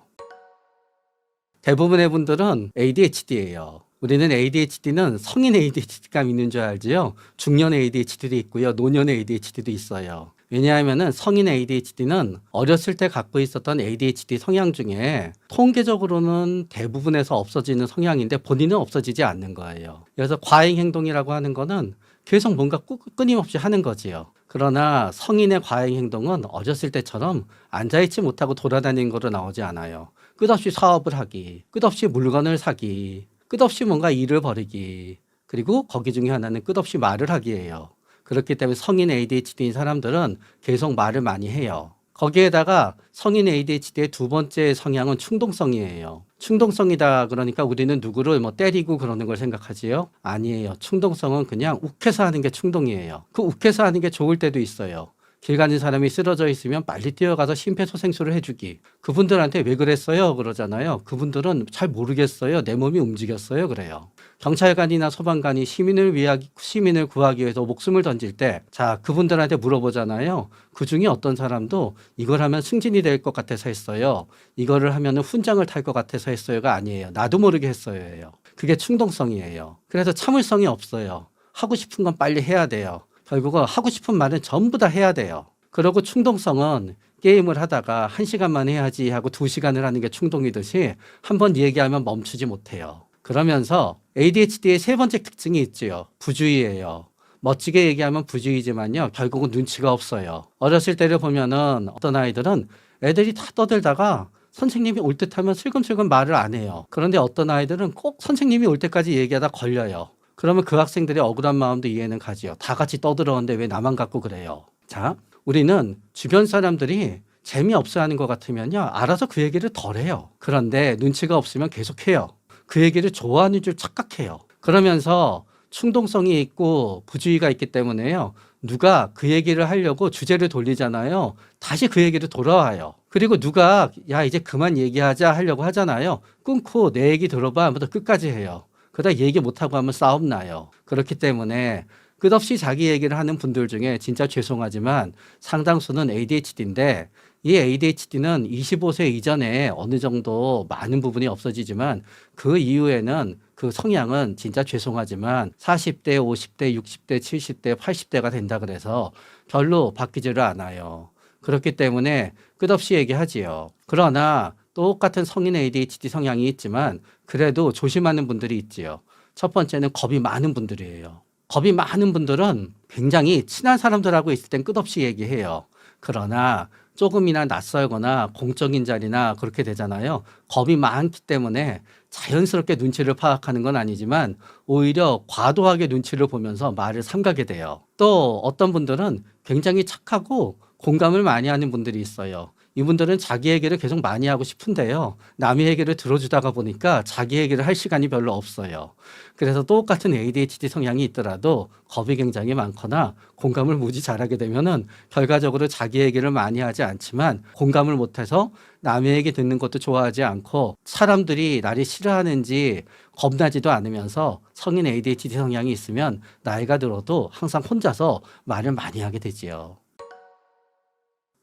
대부분의 분들은 ADHD예요. 우리는 ADHD는 성인 ADHD가 있는 줄 알지요. 중년 ADHD도 있고요. 노년 ADHD도 있어요. 왜냐하면 성인 ADHD는 어렸을 때 갖고 있었던 ADHD 성향 중에 통계적으로는 대부분에서 없어지는 성향인데 본인은 없어지지 않는 거예요. 그래서 과잉 행동이라고 하는 거는 계속 뭔가 끊임없이 하는 거지요. 그러나 성인의 과잉 행동은 어렸을 때처럼 앉아있지 못하고 돌아다니는 거로 나오지 않아요. 끝없이 사업을 하기, 끝없이 물건을 사기, 끝없이 뭔가 일을 벌이기, 그리고 거기 중에 하나는 끝없이 말을 하기예요. 그렇기 때문에 성인 ADHD인 사람들은 계속 말을 많이 해요. 거기에다가 성인 ADHD의 두 번째 성향은 충동성이에요. 충동성이다 그러니까 우리는 누구를 때리고 그러는 걸 생각하지요? 아니에요. 충동성은 그냥 욱해서 하는 게 충동이에요. 그 욱해서 하는 게 좋을 때도 있어요. 길 가는 사람이 쓰러져 있으면 빨리 뛰어가서 심폐소생술을 해주기. 그분들한테 왜 그랬어요? 그러잖아요. 그분들은 잘 모르겠어요. 내 몸이 움직였어요. 그래요. 경찰관이나 소방관이 시민을 구하기 위해서 목숨을 던질 때, 자, 그분들한테 물어보잖아요. 그 중에 어떤 사람도 이걸 하면 승진이 될 것 같아서 했어요. 이거를 하면 훈장을 탈 것 같아서 했어요가 아니에요. 나도 모르게 했어요예요. 그게 충동성이에요. 그래서 참을성이 없어요. 하고 싶은 건 빨리 해야 돼요. 결국은 하고 싶은 말은 전부 다 해야 돼요. 그리고 충동성은 게임을 하다가 1시간만 해야지 하고 2시간을 하는 게 충동이듯이 한번 얘기하면 멈추지 못해요. 그러면서 ADHD의 세 번째 특징이 있죠. 부주의예요. 멋지게 얘기하면 부주의지만요. 결국은 눈치가 없어요. 어렸을 때를 보면은 어떤 아이들은 애들이 다 떠들다가 선생님이 올 듯 하면 슬금슬금 말을 안 해요. 그런데 어떤 아이들은 꼭 선생님이 올 때까지 얘기하다 걸려요. 그러면 그 학생들의 억울한 마음도 이해는 가지요. 다 같이 떠들었는데 왜 나만 갖고 그래요. 자, 우리는 주변 사람들이 재미없어 하는 것 같으면요, 알아서 그 얘기를 덜 해요. 그런데 눈치가 없으면 계속해요. 그 얘기를 좋아하는 줄 착각해요. 그러면서 충동성이 있고 부주의가 있기 때문에요, 누가 그 얘기를 하려고 주제를 돌리잖아요. 다시 그 얘기로 돌아와요. 그리고 누가 야 이제 그만 얘기하자 하려고 하잖아요. 끊고 내 얘기 들어봐 하면서 끝까지 해요. 그러다 얘기 못하고 하면 싸움 나요. 그렇기 때문에 끝없이 자기 얘기를 하는 분들 중에 진짜 죄송하지만 상당수는 ADHD인데, 이 ADHD는 25세 이전에 어느 정도 많은 부분이 없어지지만 그 이후에는 그 성향은 진짜 죄송하지만 40대, 50대, 60대, 70대, 80대가 된다 그래서 별로 바뀌지를 않아요. 그렇기 때문에 끝없이 얘기하지요. 그러나 똑같은 성인 ADHD 성향이 있지만 그래도 조심하는 분들이 있지요. 첫 번째는 겁이 많은 분들이에요. 겁이 많은 분들은 굉장히 친한 사람들하고 있을 땐 끝없이 얘기해요. 그러나 조금이나 낯설거나 공적인 자리나 그렇게 되잖아요. 겁이 많기 때문에 자연스럽게 눈치를 파악하는 건 아니지만 오히려 과도하게 눈치를 보면서 말을 삼가게 돼요. 또 어떤 분들은 굉장히 착하고 공감을 많이 하는 분들이 있어요. 이분들은 자기 얘기를 계속 많이 하고 싶은데요, 남의 얘기를 들어주다가 보니까 자기 얘기를 할 시간이 별로 없어요. 그래서 똑같은 ADHD 성향이 있더라도 겁이 굉장히 많거나 공감을 무지 잘하게 되면은 결과적으로 자기 얘기를 많이 하지 않지만 공감을 못해서 남의 얘기 듣는 것도 좋아하지 않고 사람들이 나를 싫어하는지 겁나지도 않으면서 성인 ADHD 성향이 있으면 나이가 들어도 항상 혼자서 말을 많이 하게 되지요.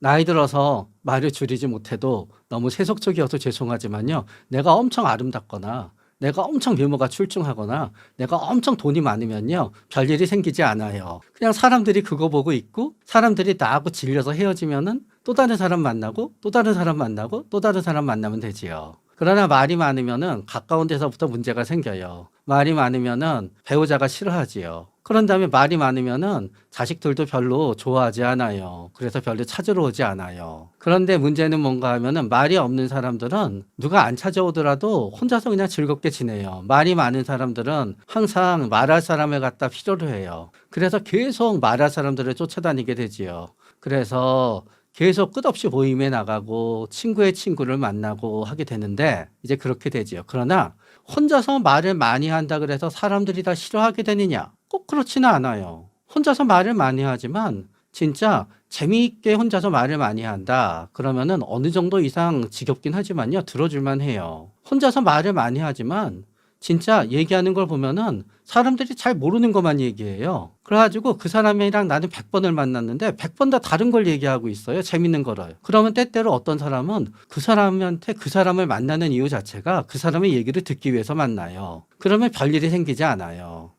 나이 들어서 말을 줄이지 못해도 너무 세속적이어서 죄송하지만요, 내가 엄청 아름답거나 내가 엄청 외모가 출중하거나 내가 엄청 돈이 많으면요, 별일이 생기지 않아요. 그냥 사람들이 그거 보고 있고 사람들이 나하고 질려서 헤어지면은 또 다른 사람 만나고 또 다른 사람 만나고 또 다른 사람 만나면 되지요. 그러나 말이 많으면은 가까운 데서부터 문제가 생겨요. 말이 많으면은 배우자가 싫어하지요. 그런 다음에 말이 많으면은 자식들도 별로 좋아하지 않아요. 그래서 별로 찾으러 오지 않아요. 그런데 문제는 뭔가 하면은 말이 없는 사람들은 누가 안 찾아오더라도 혼자서 그냥 즐겁게 지내요. 말이 많은 사람들은 항상 말할 사람을 갖다 필요로 해요. 그래서 계속 말할 사람들을 쫓아다니게 되지요. 그래서 계속 끝없이 모임에 나가고 친구의 친구를 만나고 하게 되는데 이제 그렇게 되지요. 그러나 혼자서 말을 많이 한다 그래서 사람들이 다 싫어하게 되느냐? 꼭 그렇지는 않아요. 혼자서 말을 많이 하지만 진짜 재미있게 혼자서 말을 많이 한다 그러면은 어느 정도 이상 지겹긴 하지만요, 들어줄만 해요. 혼자서 말을 많이 하지만 진짜 얘기하는 걸 보면은 사람들이 잘 모르는 것만 얘기해요. 그래가지고 그 사람이랑 나는 100번을 만났는데 100번 다 다른 걸 얘기하고 있어요. 재밌는 거를. 그러면 때때로 어떤 사람은 그 사람한테 그 사람을 만나는 이유 자체가 그 사람의 얘기를 듣기 위해서 만나요. 그러면 별일이 생기지 않아요.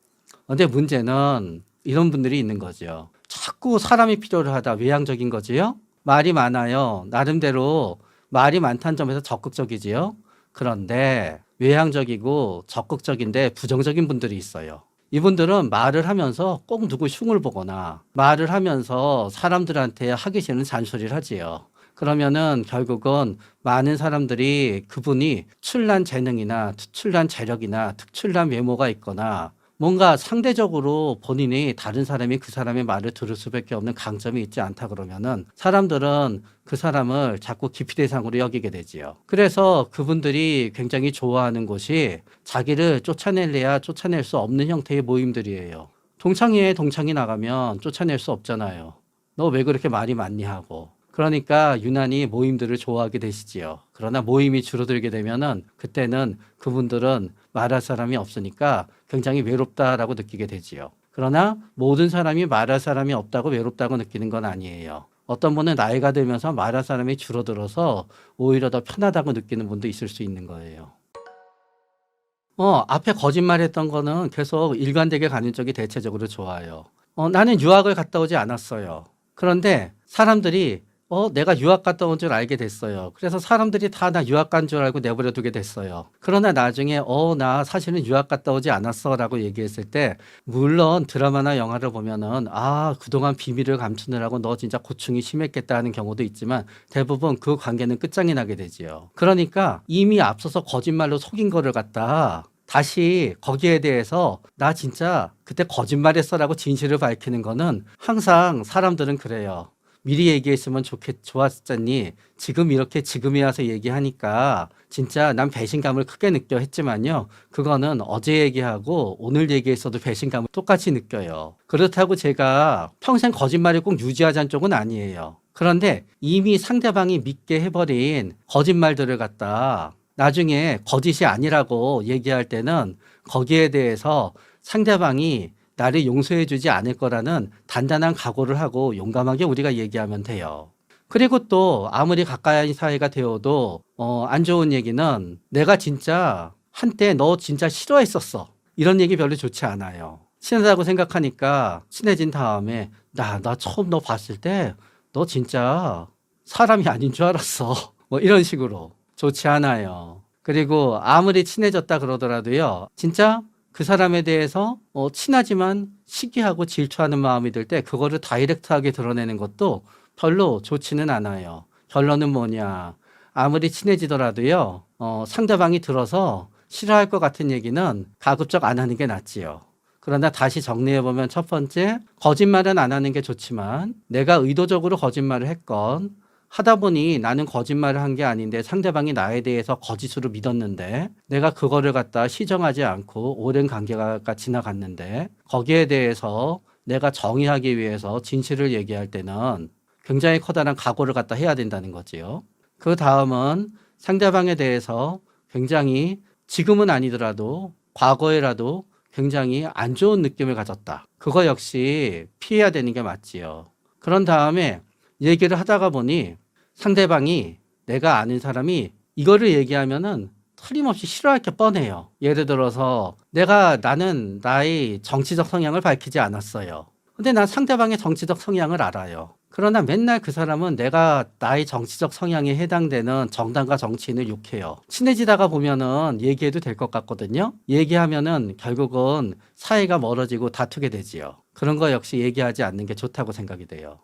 근데 문제는 이런 분들이 있는 거죠. 자꾸 사람이 필요로 하다 외향적인 거지요. 말이 많아요. 나름대로 말이 많다는 점에서 적극적이지요. 그런데 외향적이고 적극적인데 부정적인 분들이 있어요. 이분들은 말을 하면서 꼭 누구 흉을 보거나 말을 하면서 사람들한테 하기 싫은 잔소리를 하지요. 그러면은 결국은 많은 사람들이 그분이 특출난 재능이나 특출난 재력이나 특출난 외모가 있거나 뭔가 상대적으로 본인이 다른 사람이 그 사람의 말을 들을 수밖에 없는 강점이 있지 않다 그러면은 사람들은 그 사람을 자꾸 기피 대상으로 여기게 되지요. 그래서 그분들이 굉장히 좋아하는 곳이 자기를 쫓아낼래야 쫓아낼 수 없는 형태의 모임들이에요. 동창회에 동창이 나가면 쫓아낼 수 없잖아요. 너 왜 그렇게 말이 많니 하고. 그러니까 유난히 모임들을 좋아하게 되시지요. 그러나 모임이 줄어들게 되면은 그때는 그분들은 말할 사람이 없으니까 굉장히 외롭다라고 느끼게 되지요. 그러나 모든 사람이 말할 사람이 없다고 외롭다고 느끼는 건 아니에요. 어떤 분은 나이가 들면서 말할 사람이 줄어들어서 오히려 더 편하다고 느끼는 분도 있을 수 있는 거예요. 앞에 거짓말했던 거는 계속 일관되게 가는 쪽이 대체적으로 좋아요. 나는 유학을 갔다 오지 않았어요. 그런데 사람들이 내가 유학 갔다 온 줄 알게 됐어요. 그래서 사람들이 다 나 유학 간 줄 알고 내버려 두게 됐어요. 그러나 나중에 나 사실은 유학 갔다 오지 않았어라고 얘기했을 때 물론 드라마나 영화를 보면은 그동안 비밀을 감추느라고 너 진짜 고충이 심했겠다 하는 경우도 있지만 대부분 그 관계는 끝장이 나게 되지요. 그러니까 이미 앞서서 거짓말로 속인 거를 갖다 다시 거기에 대해서 나 진짜 그때 거짓말했어라고 진실을 밝히는 거는 항상 사람들은 그래요. 미리 얘기했으면 좋았잖니. 지금 이렇게 지금에 와서 얘기하니까 진짜 난 배신감을 크게 느껴 했지만요. 그거는 어제 얘기하고 오늘 얘기했어도 배신감을 똑같이 느껴요. 그렇다고 제가 평생 거짓말을 꼭 유지하자는 쪽은 아니에요. 그런데 이미 상대방이 믿게 해버린 거짓말들을 갖다 나중에 거짓이 아니라고 얘기할 때는 거기에 대해서 상대방이 나를 용서해주지 않을 거라는 단단한 각오를 하고 용감하게 우리가 얘기하면 돼요. 그리고 또 아무리 가까이 사이가 되어도 안 좋은 얘기는 내가 진짜 한때 너 진짜 싫어했었어. 이런 얘기 별로 좋지 않아요. 친하다고 생각하니까 친해진 다음에 나 처음 너 봤을 때 너 진짜 사람이 아닌 줄 알았어. 뭐 이런 식으로 좋지 않아요. 그리고 아무리 친해졌다 그러더라도요. 진짜 그 사람에 대해서 친하지만 시기하고 질투하는 마음이 들 때 그거를 다이렉트하게 드러내는 것도 별로 좋지는 않아요. 결론은 뭐냐. 아무리 친해지더라도요. 상대방이 들어서 싫어할 것 같은 얘기는 가급적 안 하는 게 낫지요. 그러나 다시 정리해보면 첫 번째, 거짓말은 안 하는 게 좋지만 내가 의도적으로 거짓말을 했건 하다 보니 나는 거짓말을 한 게 아닌데 상대방이 나에 대해서 거짓으로 믿었는데 내가 그거를 갖다 시정하지 않고 오랜 관계가 지나갔는데 거기에 대해서 내가 정의하기 위해서 진실을 얘기할 때는 굉장히 커다란 각오를 갖다 해야 된다는 거지요. 그 다음은 상대방에 대해서 굉장히 지금은 아니더라도 과거에라도 굉장히 안 좋은 느낌을 가졌다. 그거 역시 피해야 되는 게 맞지요. 그런 다음에 얘기를 하다가 보니 상대방이 내가 아는 사람이 이거를 얘기하면은 틀림없이 싫어할 게 뻔해요. 예를 들어서 나는 나의 정치적 성향을 밝히지 않았어요. 근데 난 상대방의 정치적 성향을 알아요. 그러나 맨날 그 사람은 내가 나의 정치적 성향에 해당되는 정당과 정치인을 욕해요. 친해지다가 보면은 얘기해도 될 것 같거든요. 얘기하면은 결국은 사이가 멀어지고 다투게 되지요. 그런 거 역시 얘기하지 않는 게 좋다고 생각이 돼요.